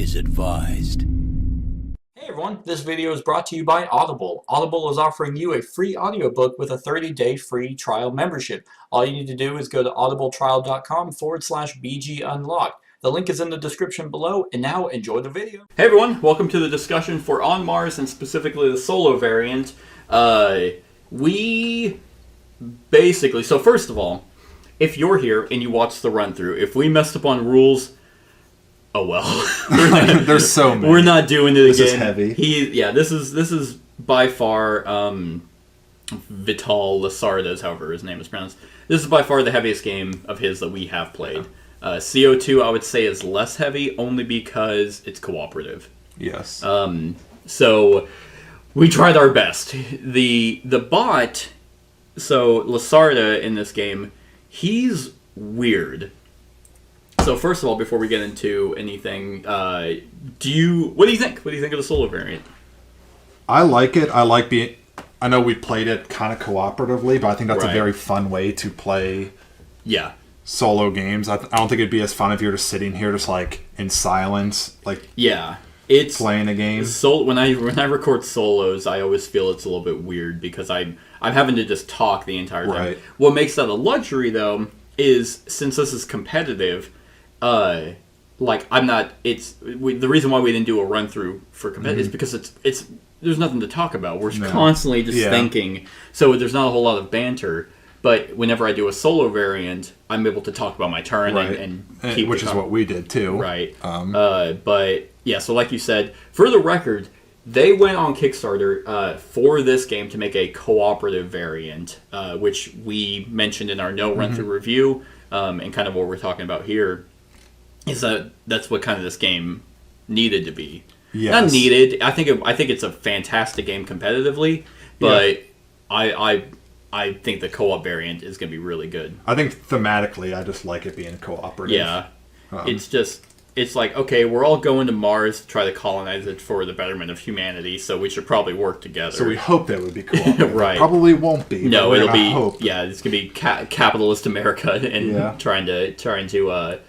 is advised. Hey everyone, this video is brought to you by Audible. Audible is offering you a free audiobook with a 30-day free trial membership. All you need to do is go to audibletrial.com/bgunlocked. The link is in the description below, and now enjoy the video. Hey everyone, welcome to the discussion for On Mars, and specifically the solo variant. We basically, so first of all, if you're here and you watch the run-through, if we messed up on rules, oh well. There's so many. We're not doing it again. This is heavy. This is by far Vital Lasarda's, however his name is pronounced. This is by far the heaviest game of his that we have played. CO2, I would say, is less heavy only because it's cooperative. Yes. So we tried our best. The bot, so Lasarda in this game, he's weird. So first of all, before we get into anything, what do you think? What do you think of the solo variant? I like it. I know we played it kind of cooperatively, but I think that's a very fun way to play. Yeah. Solo games. I don't think it'd be as fun if you're just sitting here, just like in silence, like it's playing a game. When I record solos, I always feel it's a little bit weird because I'm having to just talk the entire time. Right. What makes that a luxury though is since this is competitive. The reason why we didn't do a run through for competitive is because it's there's nothing to talk about. We're constantly just thinking, so there's not a whole lot of banter. But whenever I do a solo variant, I'm able to talk about my turn and keep which is what we did too. Right. But yeah, so like you said, for the record, they went on Kickstarter for this game to make a cooperative variant, which we mentioned in our run through review, and kind of what we're talking about here. Is that's what kind of this game needed to be? Yes. Not needed. I think it's a fantastic game competitively, but I think the co-op variant is going to be really good. I think thematically, I just like it being cooperative. Yeah, it's like, okay, we're all going to Mars to try to colonize it for the betterment of humanity, so we should probably work together. So we hope that would be cooperative. Right. It probably won't be. No, it'll be. Hope. Yeah, it's gonna be capitalist America and trying to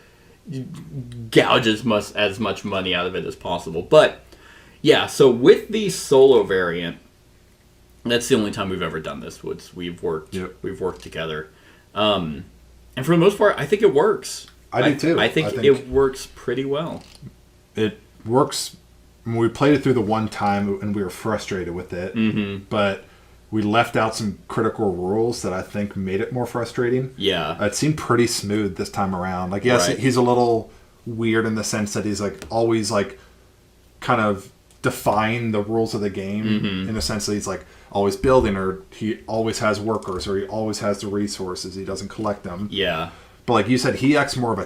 gouge as much money out of it as possible. But yeah, so with the solo variant, that's the only time we've ever done this. We've worked together, and for the most part, I think it works. I do too. I think it works pretty well. It works. We played it through the one time, and we were frustrated with it. But we left out some critical rules that I think made it more frustrating. Yeah, it seemed pretty smooth this time around. Like, yes, he's a little weird in the sense that he's like always like kind of define the rules of the game in the sense that he's like always building, or he always has workers, or he always has the resources. He doesn't collect them. Yeah. But like you said, he acts more of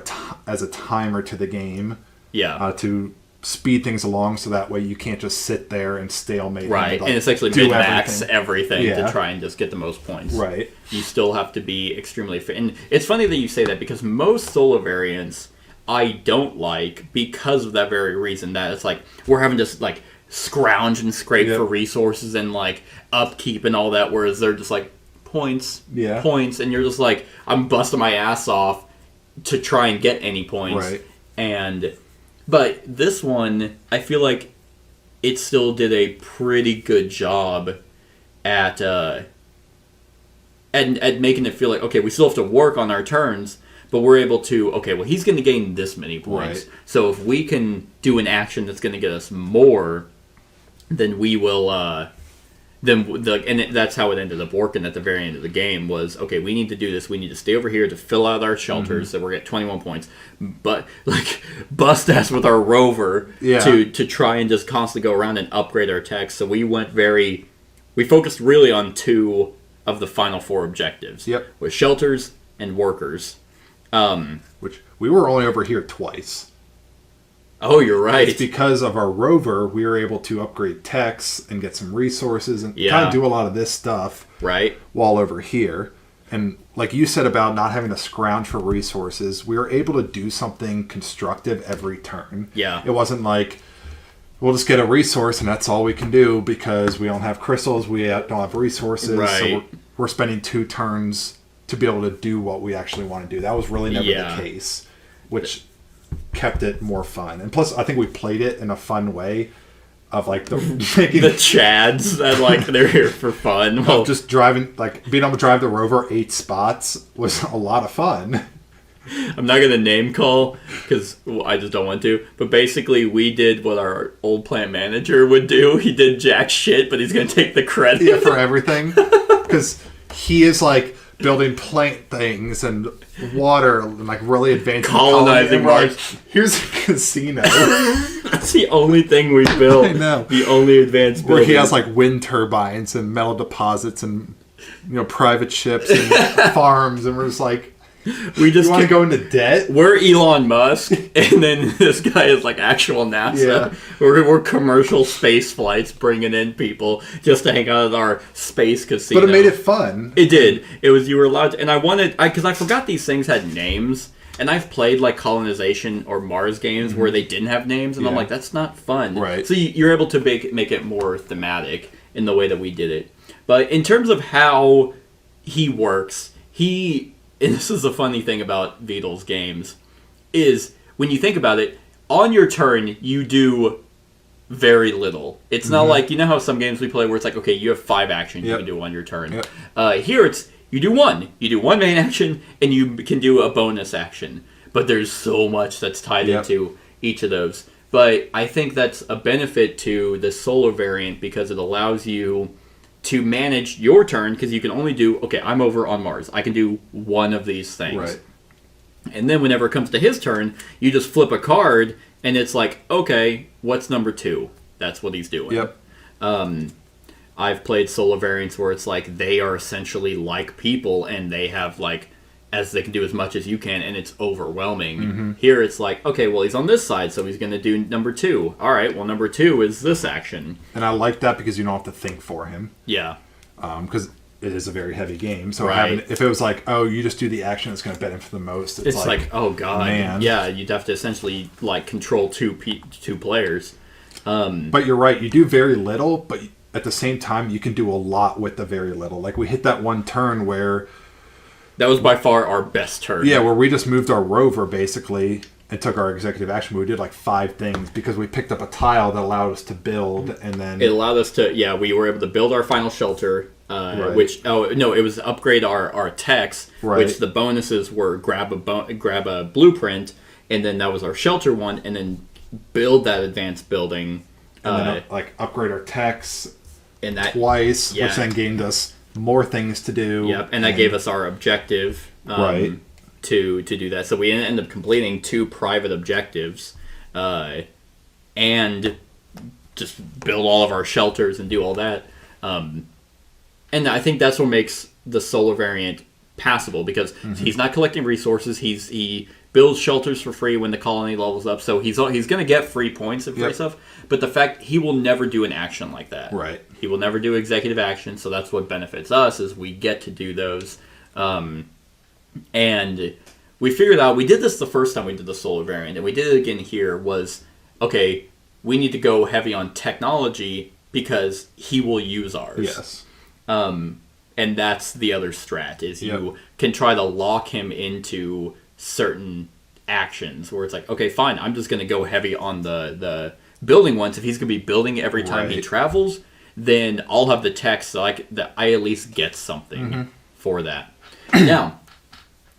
as a timer to the game. Yeah. To speed things along, so that way you can't just sit there and stalemate. Right, and essentially min-max everything to try and just get the most points. Right. You still have to be extremely fit. And it's funny that you say that, because most solo variants I don't like because of that very reason, that it's like we're having to like scrounge and scrape for resources and like upkeep and all that, whereas they're just like points, and you're just like, I'm busting my ass off to try and get any points. Right. But this one, I feel like it still did a pretty good job at making it feel like, okay, we still have to work on our turns, but we're able to, okay, well, he's going to gain this many points. Right. So if we can do an action that's going to get us more, then we will, that's how it ended up working at the very end of the game was, okay, we need to do this. We need to stay over here to fill out our shelters, so we're at 21 points. But, like, bust ass with our rover to try and just constantly go around and upgrade our techs. So we focused really on 2 of the final 4 objectives. With shelters and workers. Which we were only over here twice. Oh, you're right. It's because of our rover, we were able to upgrade techs and get some resources and kind of do a lot of this stuff while over here. And like you said about not having to scrounge for resources, we were able to do something constructive every turn. Yeah. It wasn't like, we'll just get a resource and that's all we can do because we don't have crystals, we don't have resources. Right. So we're spending 2 turns to be able to do what we actually want to do. That was really never the case, which kept it more fun. And plus, I think we played it in a fun way of like the Chads that like they're here for fun. Well, just driving, like being able to drive the Rover 8 spots was a lot of fun. I'm not going to name call because I just don't want to. But basically, we did what our old plant manager would do. He did jack shit, but he's going to take the credit for everything. Because he is like building plant things and water and like really advanced colonizing Mars. Like, here's a casino. That's the only thing we built. I know. The only advanced building. Where he has like wind turbines and metal deposits and private ships and farms, and we're just like, we just want to go into debt. We're Elon Musk, and then this guy is like actual NASA. Yeah. We're commercial space flights bringing in people just to hang out at our space casino. But it made it fun. It did. It was, you were allowed to, and I wanted, because I forgot these things had names, and I've played like colonization or Mars games where they didn't have names, and I'm like, that's not fun. Right. So you're able to make it more thematic in the way that we did it. But in terms of how he works, and this is the funny thing about Vito's games, is when you think about it, on your turn, you do very little. It's not like, how some games we play where it's like, okay, you have 5 actions you can do on your turn. Here it's, you do 1. You do 1 main action, and you can do a bonus action. But there's so much that's tied into each of those. But I think that's a benefit to the solo variant because it allows you to manage your turn, because you can only do, okay, I'm over on Mars. I can do 1 of these things. Right. And then whenever it comes to his turn, you just flip a card, and it's like, okay, what's number 2? That's what he's doing. Yep. I've played solo variants where it's like they are essentially like people, and they have like, as they can do as much as you can, and it's overwhelming. Here it's like, okay, well, he's on this side, so he's going to do number 2. All right, well, number 2 is this action. And I like that because you don't have to think for him. Yeah. Because it is a very heavy game. So if it was like, oh, you just do the action that's going to benefit the most, it's like, oh, God. Man. Yeah, you'd have to essentially like control two players. But you're right, you do very little, but at the same time, you can do a lot with the very little. Like, we hit that one turn where... That was by far our best turn. Yeah, where we just moved our rover, basically, and took our executive action. We did, 5 things, because we picked up a tile that allowed us to build, and then... It allowed us to... Yeah, we were able to build our final shelter, which... Oh, no, it was upgrade our techs, which the bonuses were grab a blueprint, and then that was our shelter one, and then build that advanced building. And then, upgrade our techs and that, twice, which then gained us... more things to do. Yep, and that gave us our objective to do that. So we ended up completing 2 private objectives and just build all of our shelters and do all that. And I think that's what makes the solo variant passable, because he's not collecting resources. He builds shelters for free when the colony levels up, so he's going to get free points and free stuff. But the fact he will never do an action like that. Right. He will never do executive action, so that's what benefits us, is we get to do those. And we figured out, we did this the first time we did the solo variant, and we did it again here, was, okay, we need to go heavy on technology because he will use ours. Yes. And that's the other strat, is you can try to lock him into certain actions where it's like, okay, fine, I'm just going to go heavy on the building ones. If he's going to be building every time he travels, then I'll have the text so that I at least get something for that. Now,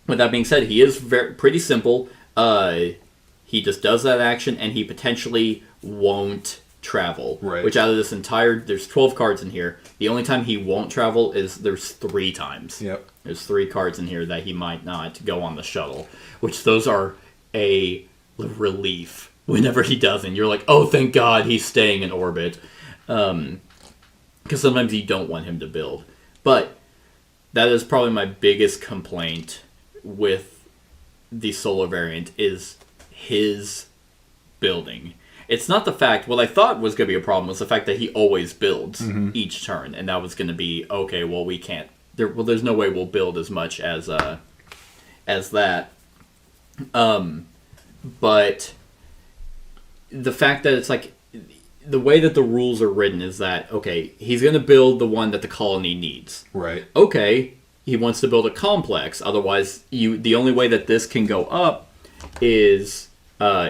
with that being said, he is pretty simple. He just does that action, and he potentially won't travel. Right. Which out of this there's 12 cards in here. The only time he won't travel is there's 3 times. Yep. There's 3 cards in here that he might not go on the shuttle, which those are a relief whenever he doesn't. You're like, oh, thank God he's staying in orbit. Because sometimes you don't want him to build. But that is probably my biggest complaint with the solo variant, is his building. It's not the fact, what I thought was going to be a problem was the fact that he always builds each turn. And that was going to be, okay, well, we can't. There's no way we'll build as much as that. But the fact that it's like, the way that the rules are written is that, okay, he's going to build the one that the colony needs. Right. Okay, he wants to build a complex. Otherwise, the only way that this can go up is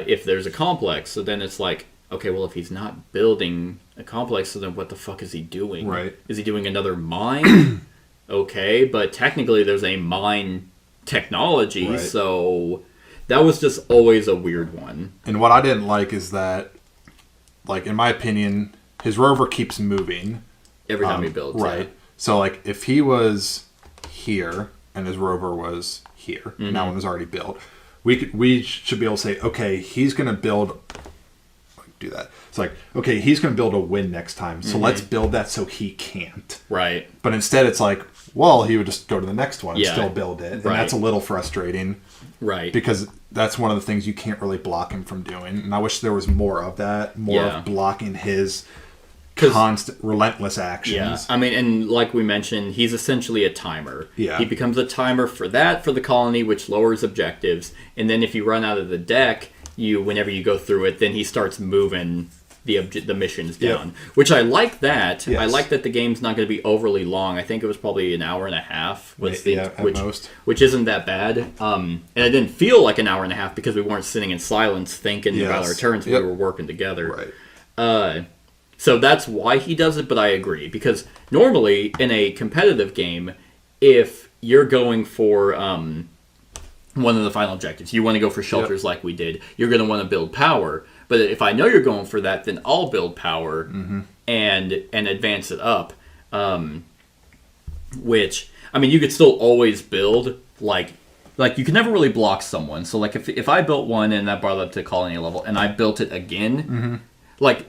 if there's a complex. So then it's like, okay, well, if he's not building a complex, so then what the fuck is he doing? Right. Is he doing another mine? Okay, but technically there's a mine technology, right. So that was just always a weird one. And what I didn't like is that, like, in my opinion, his rover keeps moving. Every time he builds. Right. Yeah. So, like, if he was here and his rover was here, and that one was already built, we should be able to say, okay, he's going to build... do that. It's like, okay, he's going to build a win next time, so let's build that so he can't. Right. But instead it's like, well, he would just go to the next one and still build it. And that's a little frustrating. Right. Because that's one of the things you can't really block him from doing. And I wish there was more of that. More of blocking his constant, relentless actions. Yeah. I mean, and like we mentioned, he's essentially a timer. Yeah. He becomes a timer for the colony, which lowers objectives. And then if you run out of the deck, whenever you go through it, then he starts moving the missions down, which I like that. Yes. I like that the game's not going to be overly long. I think it was probably an hour and a half, at most. Which isn't that bad. And it didn't feel like an hour and a half because we weren't sitting in silence thinking about our turns. We were working together. Right. So that's why he does it, but I agree. Because normally, in a competitive game, if you're going for one of the final objectives, you want to go for shelters like we did, you're going to want to build power. But if I know you're going for that, then I'll build power and advance it up. Which, I mean, you could still always build, like you can never really block someone. So, like, if I built one and that brought it up to colony level, and I built it again, like,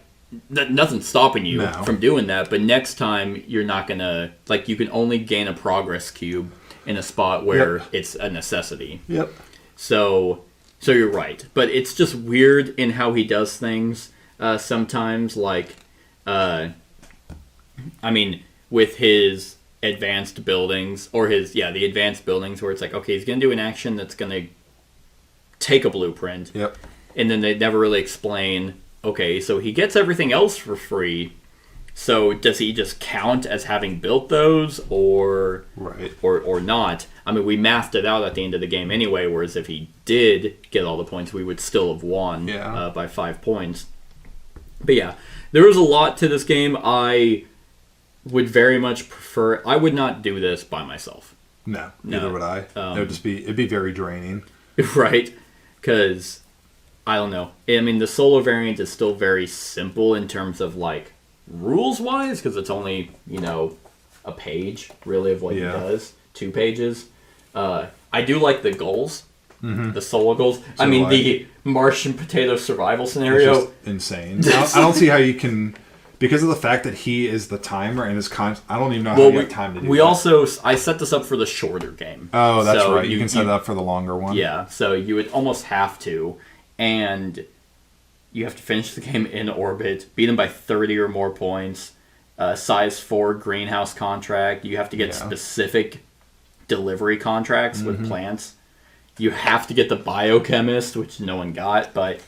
nothing's stopping you from doing that. But next time, you're not going to, like, you can only gain a progress cube in a spot where it's a necessity. Yep. So you're right. But it's just weird in how he does things sometimes. Like, I mean, with his advanced buildings, or the advanced buildings, where it's like, okay, he's going to do an action that's going to take a blueprint. Yep. And then they never really explain, okay, so he gets everything else for free. So does he just count as having built those, or not? I mean, we mathed it out at the end of the game anyway, whereas if he did get all the points, we would still have won by 5 points. But yeah, there was a lot to this game. I would very much prefer... I would not do this by myself. No, neither would I. It'd be very draining. Right, because, I don't know. I mean, the solo variant is still very simple in terms of, like, rules-wise, because it's only, a page, really, of what he does. 2 pages. I do like the goals. The solo goals. So I mean, the Martian potato survival scenario. It's just insane. I don't see how you can... Because of the fact that he is the timer and I don't even know how you have time to do that. I set this up for the shorter game. Oh, that's right. You can set it up for the longer one. Yeah, so you would almost have to. And you have to finish the game in orbit, beat him by 30 or more points, size 4 greenhouse contract. You have to get specific delivery contracts with plants. You have to get the biochemist, which no one got, but...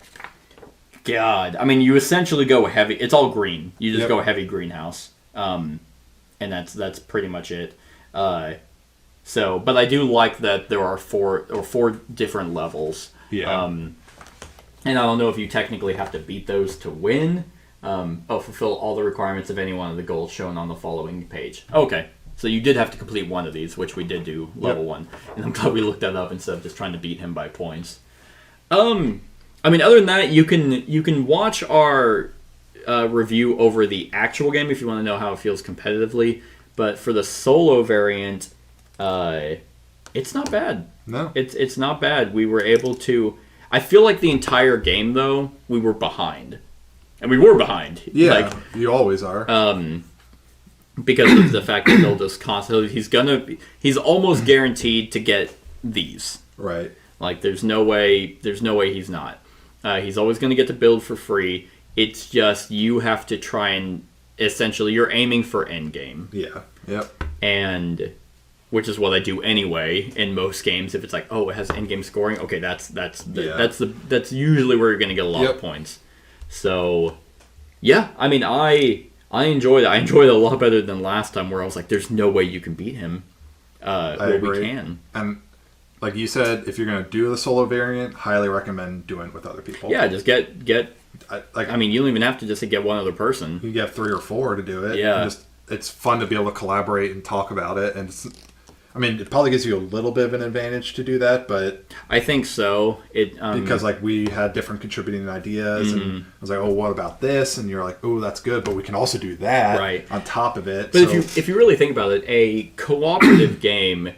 God, I mean, you essentially go heavy. It's all green. You just go heavy greenhouse, and that's pretty much it. But I do like that there are four different levels. Yeah. And I don't know if you technically have to beat those to win. Fulfill all the requirements of any one of the goals shown on the following page. Okay, so you did have to complete one of these, which we did do level 1, and I'm glad we looked that up instead of just trying to beat him by points. I mean, other than that, you can watch our review over the actual game if you want to know how it feels competitively. But for the solo variant, it's not bad. No, it's not bad. We were able to. I feel like the entire game, though, we were behind, and we were behind. Yeah, you always are. Because of the fact that they'll just constantly. He's almost guaranteed to get these. Right. Like, there's no way he's not. He's always going to get to build for free. It's just you have to try and essentially you're aiming for endgame. Yeah. Yep. And which is what I do anyway in most games. If it's like, oh, it has endgame scoring, okay, that's usually where you're going to get a lot of points. So, yeah, I mean, I enjoyed it. I enjoyed it a lot better than last time, where I was like, there's no way you can beat him. I agree. We can. And like you said, if you're going to do the solo variant, highly recommend doing it with other people. Yeah, just get. I mean, you don't even have to just get one other person. You get 3 or 4 to do it. Yeah. It's fun to be able to collaborate and talk about it, and it probably gives you a little bit of an advantage to do that, but I think so. Because like we had different contributing ideas, and I was like, oh, what about this? And you're like, oh, that's good, but we can also do that on top of it. But if you really think about it, a cooperative game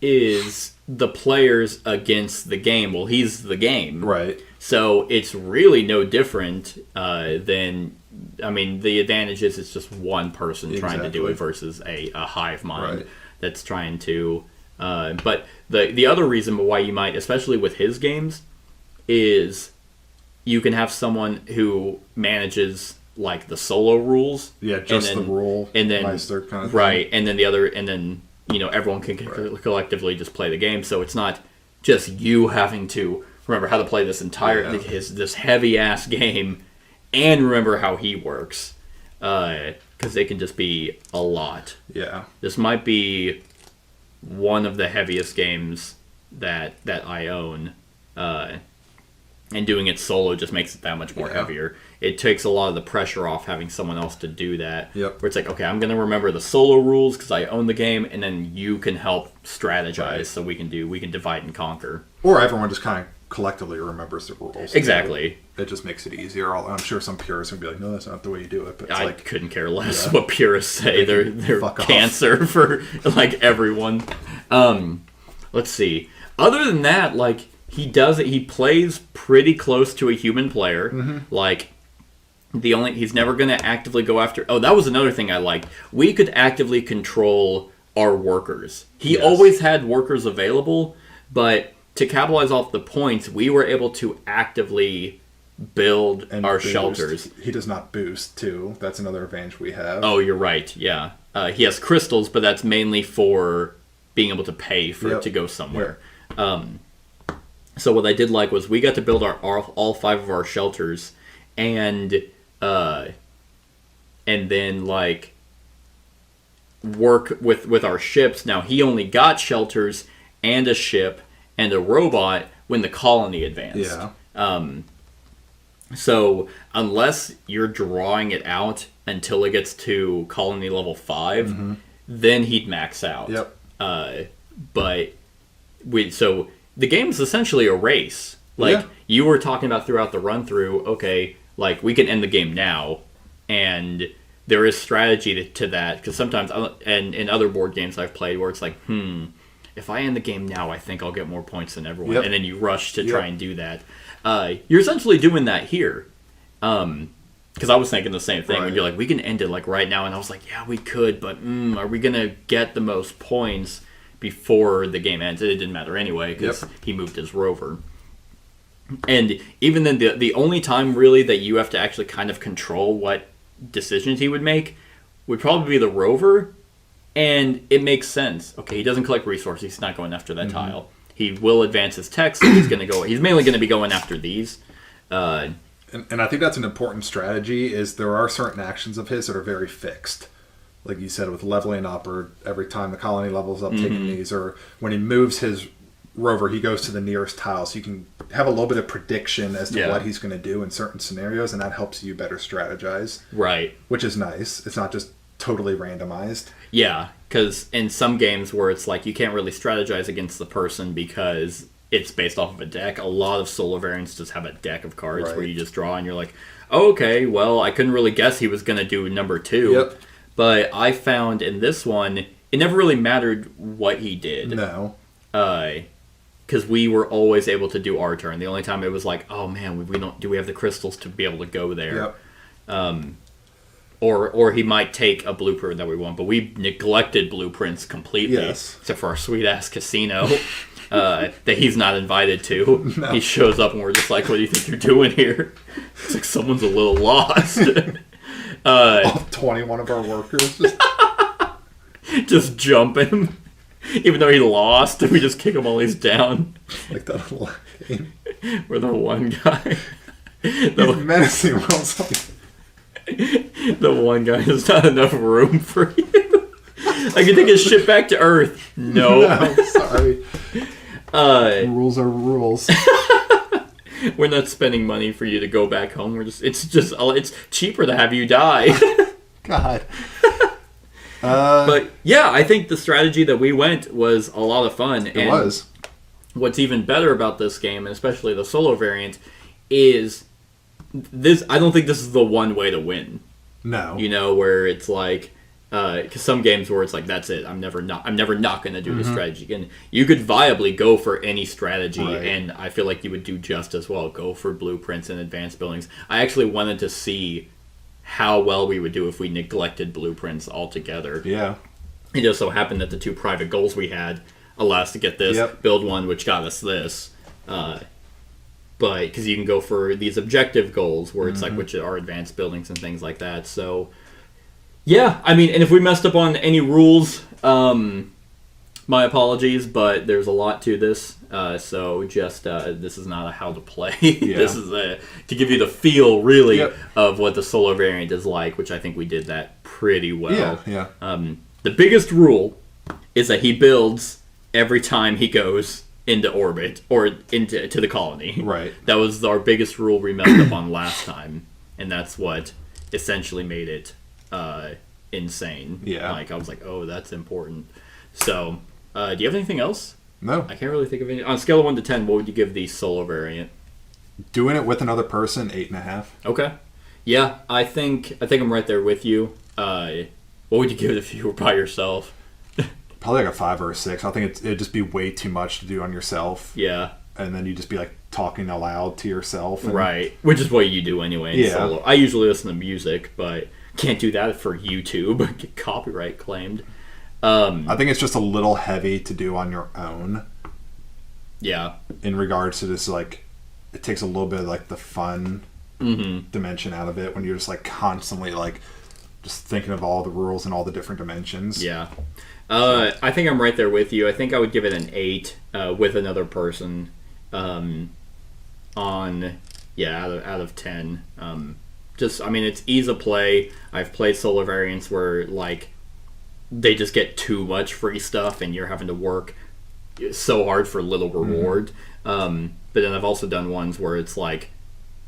is the players against the game. Well, he's the game, right? So it's really no different than. I mean, the advantage is it's just one person trying to do it versus a hive mind that's trying to. But the other reason why you might, especially with his games, is you can have someone who manages like the solo rules. Yeah, just the rule and then meister kind of thing. And then the other, and then everyone can collectively just play the game. So it's not just you having to remember how to play this entire this heavy ass game. And remember how he works, because they can just be a lot. Yeah. This might be one of the heaviest games that I own, and doing it solo just makes it that much more heavier. It takes a lot of the pressure off having someone else to do that. Yep. Where it's like, okay, I'm going to remember the solo rules because I own the game, and then you can help strategize so we can divide and conquer. Or everyone just kind of collectively remembers the rules. Exactly. It just makes it easier. I'm sure some purists would be like, no, that's not the way you do it. But it's I couldn't care less what purists say. They're cancer for like everyone. Let's see. Other than that, like he plays pretty close to a human player. Mm-hmm. Like he's never going to actively go after. Oh, that was another thing I liked. We could actively control our workers. He always had workers available, but to capitalize off the points, we were able to actively build our shelters. He does not boost, too. That's another advantage we have. Oh, you're right. Yeah. He has crystals, but that's mainly for being able to pay for it to go somewhere. Yep. So what I did like was we got to build all 5 of our shelters, and then like work with our ships. Now he only got shelters and a ship and a robot when the colony advanced. Yeah. So unless you're drawing it out until it gets to colony level 5, then he'd max out. Yep. So the game's essentially a race. Like you were talking about throughout the run through. Okay, like we can end the game now, and there is strategy to that, because sometimes and in other board games I've played where it's like, if I end the game now, I think I'll get more points than everyone. And then you rush to try and do that. You're essentially doing that here. Because I was thinking the same thing. When you're like, we can end it like right now. And I was like, yeah, we could. But are we going to get the most points before the game ends? It didn't matter anyway because he moved his rover. And even then, the only time really that you have to actually kind of control what decisions he would make would probably be the rover. And it makes sense. Okay, he doesn't collect resources. He's not going after that tile. He will advance his tech, so he's mainly going to be going after these. And I think that's an important strategy, is there are certain actions of his that are very fixed. Like you said, with leveling up, or every time the colony levels up, taking these, or when he moves his rover, he goes to the nearest tile. So you can have a little bit of prediction as to what he's going to do in certain scenarios, and that helps you better strategize. Right. Which is nice. It's not just totally randomized. Yeah, because in some games where it's like you can't really strategize against the person because it's based off of a deck, a lot of solo variants just have a deck of cards where you just draw and you're like, oh, okay, well, I couldn't really guess he was going to do number 2. Yep. But I found in this one, it never really mattered what he did. No. Because we were always able to do our turn. The only time it was like, oh man, do we have the crystals to be able to go there? Yep. Or he might take a blueprint that we want, but we neglected blueprints completely, except for our sweet-ass casino that he's not invited to. No. He shows up and we're just like, what do you think you're doing here? It's like someone's a little lost. 21 of our workers. Just jump him. Even though he lost, we just kick him while he's down. Like that whole game. We're the one guy. He's menacing Wilson. The one guy, there's not enough room for you. I can take his ship back to Earth. No, sorry. Rules are rules. We're not spending money for you to go back home. It's cheaper to have you die. God. But yeah, I think the strategy that we went was a lot of fun. It was. What's even better about this game, and especially the solo variant, is this. I don't think this is the one way to win. No. You know, where it's like, because some games where it's like, that's it. I'm never not going to do this strategy. And you could viably go for any strategy, and I feel like you would do just as well. Go for blueprints and advanced buildings. I actually wanted to see how well we would do if we neglected blueprints altogether. Yeah. It just so happened that the two private goals we had allow us to get this, build one, which got us this. But because you can go for these objective goals where it's like, which are advanced buildings and things like that. So, yeah, I mean, and if we messed up on any rules, my apologies, but there's a lot to this. So just, this is not a how to play. This is to give you the feel, really, of what the solo variant is like, which I think we did that pretty well. The biggest rule is that he builds every time he goes into orbit or into the colony. Right. That was our biggest rule we messed up on last time, and that's what essentially made it insane. Yeah. Like, I was like, oh, that's important. So, do you have anything else? No. I can't really think of any. On a scale of 1 to 10, what would you give the solo variant? Doing it with another person, 8.5. Okay. Yeah, I think I'm right there with you. What would you give it if you were by yourself? Probably like a 5 or a 6. I think it'd just be way too much to do on yourself. Yeah. And then you just be like talking aloud to yourself. Right. Which is what you do anyway in solo. I usually listen to music, but can't do that for YouTube. Get copyright claimed. I think it's just a little heavy to do on your own. Yeah. In regards to this, like, it takes a little bit of like the fun dimension out of it when you're just like constantly like just thinking of all the rules and all the different dimensions. Yeah. I think I'm right there with you. I think I would give it an 8 with another person out of 10. I mean, it's ease of play. I've played solo variants where like they just get too much free stuff and you're having to work so hard for little reward. But then I've also done ones where it's like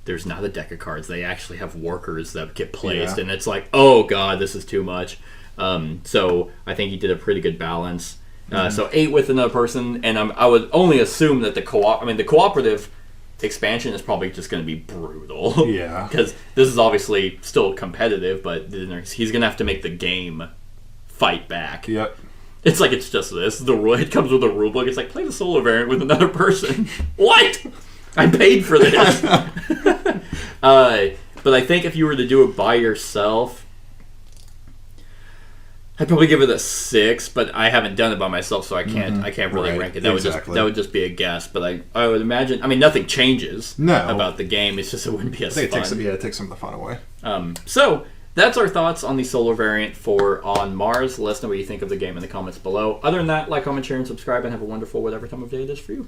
there's not a deck of cards. They actually have workers that get placed, and it's like, oh god, this is too much. So I think you did a pretty good balance. So 8 with another person, and I would only assume that the cooperative expansion is probably just going to be brutal. Yeah. Because this is obviously still competitive, but he's going to have to make the game fight back. Yep. It's like it's just this. It comes with a rule book. It's like, play the solo variant with another person. What? I paid for this. But I think if you were to do it by yourself, I'd probably give it a 6, but I haven't done it by myself, so I can't really rank it. That would just be a guess. But I would imagine. I mean, nothing changes about the game. It's just it wouldn't be as fun. It takes some of the fun away. So that's our thoughts on the solo variant for On Mars. Let us know what you think of the game in the comments below. Other than that, like, comment, share, and subscribe, and have a wonderful whatever time of day it is for you.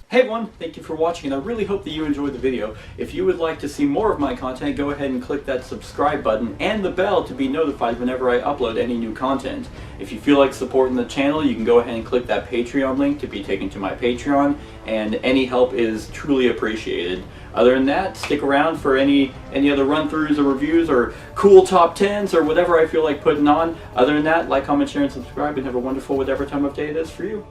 Hey everyone, thank you for watching, and I really hope that you enjoyed the video. If you would like to see more of my content, go ahead and click that subscribe button and the bell to be notified whenever I upload any new content. If you feel like supporting the channel, you can go ahead and click that Patreon link to be taken to my Patreon, and any help is truly appreciated. Other than that, stick around for any other run-throughs or reviews or cool top 10s or whatever I feel like putting on. Other than that, like, comment, share, and subscribe, and have a wonderful whatever time of day it is for you.